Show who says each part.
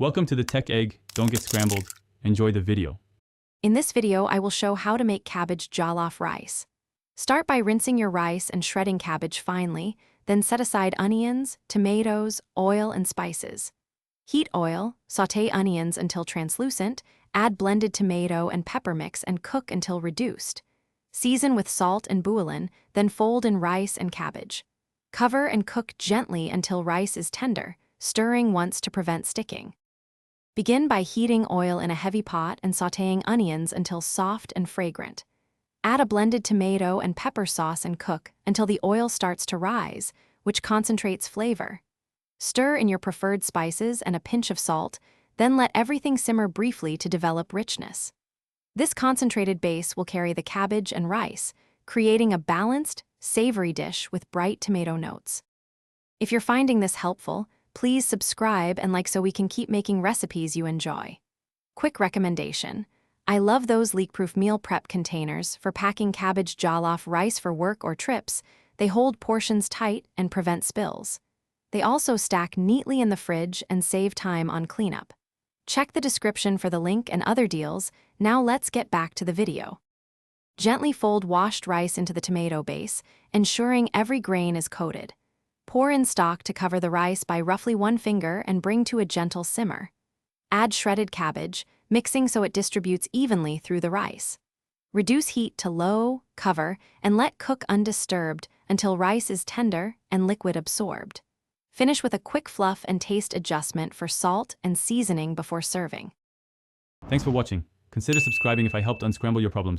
Speaker 1: Welcome to the Tech Egg. Don't get scrambled. Enjoy the video.
Speaker 2: In this video, I will show how to make cabbage jollof rice. Start by rinsing your rice and shredding cabbage finely, then set aside onions, tomatoes, oil, and spices. Heat oil, sauté onions until translucent, add blended tomato and pepper mix and cook until reduced. Season with salt and bouillon, then fold in rice and cabbage. Cover and cook gently until rice is tender, stirring once to prevent sticking. Begin by heating oil in a heavy pot and sautéing onions until soft and fragrant. Add a blended tomato and pepper sauce and cook until the oil starts to rise, which concentrates flavor. Stir in your preferred spices and a pinch of salt, then let everything simmer briefly to develop richness. This concentrated base will carry the cabbage and rice, creating a balanced, savory dish with bright tomato notes. If you're finding this helpful, please subscribe and like so we can keep making recipes you enjoy. Quick recommendation: I love those leak-proof meal prep containers for packing cabbage jollof rice for work or trips. They hold portions tight and prevent spills. They also stack neatly in the fridge and save time on cleanup. Check the description for the link and other deals. Now let's get back to the video. Gently fold washed rice into the tomato base, ensuring every grain is coated. Pour in stock to cover the rice by roughly 1 finger and bring to a gentle simmer. Add shredded cabbage, mixing so it distributes evenly through the rice. Reduce heat to low, cover, and let cook undisturbed until rice is tender and liquid absorbed. Finish with a quick fluff and taste adjustment for salt and seasoning before serving.
Speaker 1: Thanks for watching. Consider subscribing if I helped unscramble your problems.